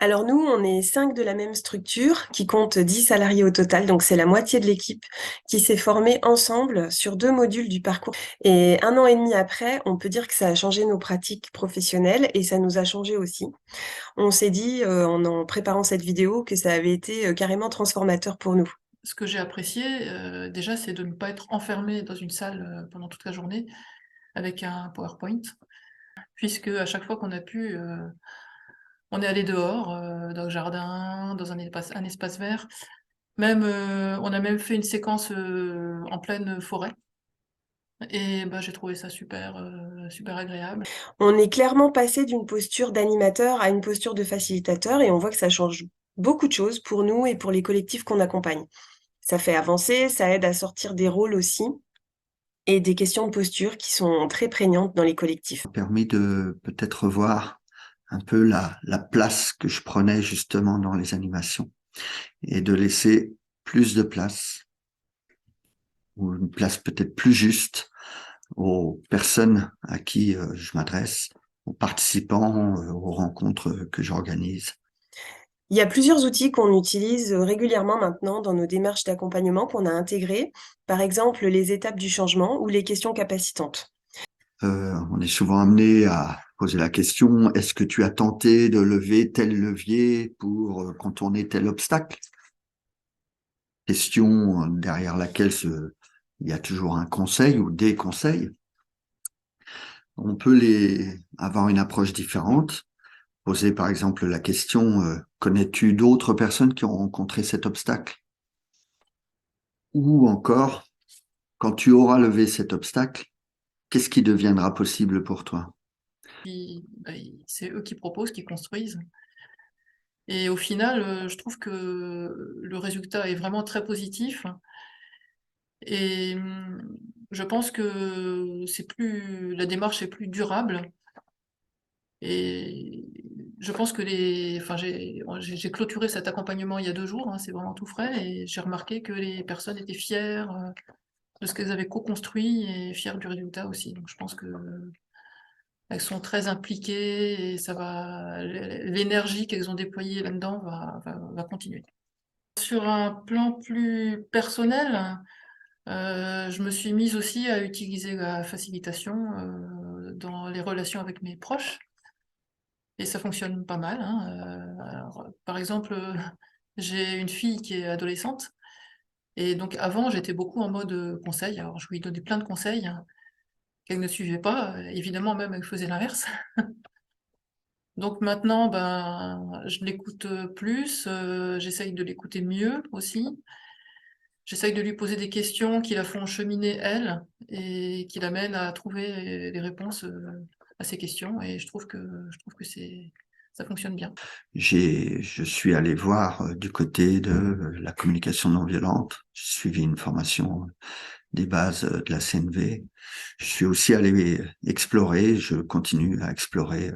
Alors nous, on est 5 de la même structure qui compte 10 salariés au total, donc c'est la moitié de l'équipe qui s'est formée ensemble sur 2 modules du parcours et 1 an et demi après, on peut dire que ça a changé nos pratiques professionnelles et ça nous a changé aussi. On s'est dit, en préparant cette vidéo que ça avait été, carrément transformateur pour nous. Ce que j'ai apprécié, déjà, c'est de ne pas être enfermé dans une salle, pendant toute la journée avec un PowerPoint, puisque à chaque fois qu'on a pu, on est allé dehors, dans le jardin, dans un espace vert. Même, on a même fait une séquence, en pleine forêt et bah, j'ai trouvé ça super agréable. On est clairement passé d'une posture d'animateur à une posture de facilitateur et on voit que ça change beaucoup de choses pour nous et pour les collectifs qu'on accompagne. Ça fait avancer, ça aide à sortir des rôles aussi et des questions de posture qui sont très prégnantes dans les collectifs. Permis de peut-être revoir un peu la place que je prenais justement dans les animations et de laisser plus de place ou une place peut-être plus juste aux personnes à qui je m'adresse, aux participants, aux rencontres que j'organise. Il y a plusieurs outils qu'on utilise régulièrement maintenant dans nos démarches d'accompagnement qu'on a intégrés, par exemple les étapes du changement ou les questions capacitantes. On est souvent amené à poser la question, est-ce que tu as tenté de lever tel levier pour contourner tel obstacle? Question derrière laquelle il y a toujours un conseil ou des conseils. On peut avoir une approche différente, poser par exemple la question, connais-tu d'autres personnes qui ont rencontré cet obstacle? Ou encore, quand tu auras levé cet obstacle, qu'est-ce qui deviendra possible pour toi? Puis, bah, c'est eux qui proposent, qui construisent et au final, je trouve que le résultat est vraiment très positif et je pense que la démarche est plus durable et je pense que j'ai clôturé cet accompagnement il y a 2 jours, hein, c'est vraiment tout frais et j'ai remarqué que les personnes étaient fières, de ce qu'elles avaient co-construit et fières du résultat aussi. Donc je pense qu'elles sont très impliquées et l'énergie qu'elles ont déployée là-dedans va continuer. Sur un plan plus personnel, je me suis mise aussi à utiliser la facilitation, dans les relations avec mes proches et ça fonctionne pas mal, hein, alors, par exemple, j'ai une fille qui est adolescente et donc avant, j'étais beaucoup en mode, conseil. Alors je lui donnais plein de conseils, hein, qu'elle ne suivait pas, évidemment même elle faisait l'inverse. Donc maintenant, ben, je l'écoute, plus, j'essaye de l'écouter mieux aussi. J'essaye de lui poser des questions qui la font cheminer elle et qui l'amènent à trouver des réponses, à ses questions et je trouve que ça fonctionne bien. Je suis allé voir du côté de la communication non violente. J'ai suivi une formation des bases de la CNV. Je suis aussi allé explorer, je continue à explorer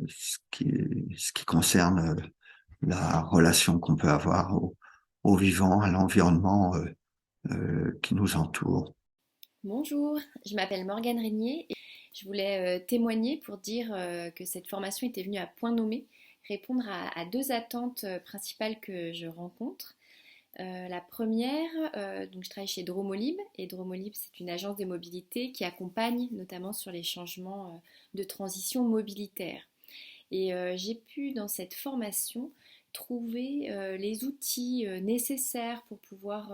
ce qui concerne la relation qu'on peut avoir au vivant, à l'environnement qui nous entoure. Bonjour, je m'appelle Morgane Régnier et je voulais témoigner pour dire que cette formation était venue à point nommé, répondre à deux attentes principales que je rencontre. La première, donc je travaille chez Dromolib et Dromolib c'est une agence de mobilité qui accompagne notamment sur les changements de transition mobilitaire. Et j'ai pu dans cette formation trouver les outils nécessaires pour pouvoir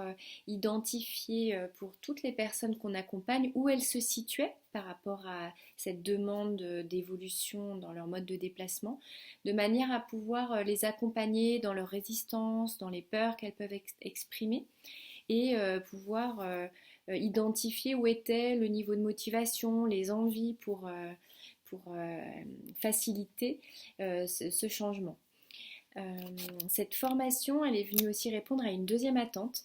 identifier pour toutes les personnes qu'on accompagne où elles se situaient par rapport à cette demande d'évolution dans leur mode de déplacement, de manière à pouvoir les accompagner dans leur résistance, dans les peurs qu'elles peuvent exprimer et pouvoir identifier où était le niveau de motivation, les envies pour faciliter ce changement. Cette formation, elle est venue aussi répondre à une deuxième attente.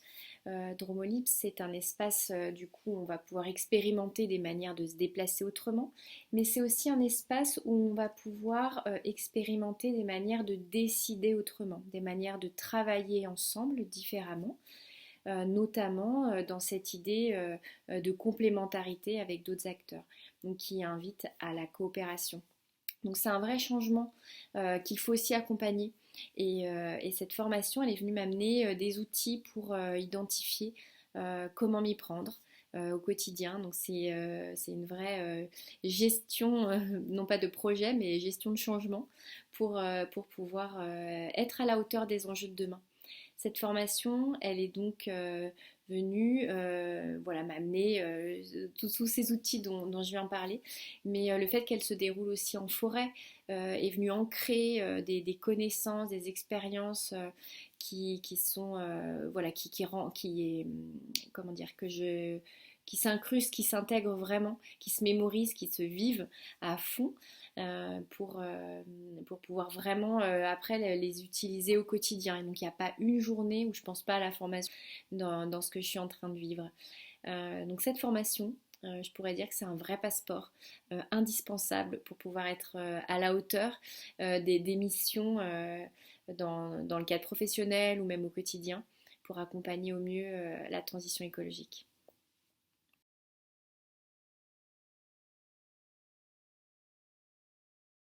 Dromolib, c'est un espace, du coup, on va pouvoir expérimenter des manières de se déplacer autrement, mais c'est aussi un espace où on va pouvoir expérimenter des manières de décider autrement, des manières de travailler ensemble différemment, notamment dans cette idée de complémentarité avec d'autres acteurs, donc qui invite à la coopération. Donc c'est un vrai changement qu'il faut aussi accompagner. Et cette formation, elle est venue m'amener des outils pour identifier comment m'y prendre au quotidien. Donc c'est une vraie gestion, non pas de projet, mais gestion de changement pour pouvoir être à la hauteur des enjeux de demain. Cette formation, elle est donc venue voilà, m'amener tous ces outils dont je viens de parler, mais le fait qu'elle se déroule aussi en forêt est venu ancrer des connaissances, des expériences qui sont, voilà, comment dire, qui s'incrustent, qui s'intègrent vraiment, qui se mémorisent, qui se vivent à fond pour pouvoir vraiment après les utiliser au quotidien. Et donc il n'y a pas une journée où je ne pense pas à la formation dans ce que je suis en train de vivre. Donc cette formation, je pourrais dire que c'est un vrai passeport indispensable pour pouvoir être à la hauteur des missions dans le cadre professionnel ou même au quotidien pour accompagner au mieux la transition écologique.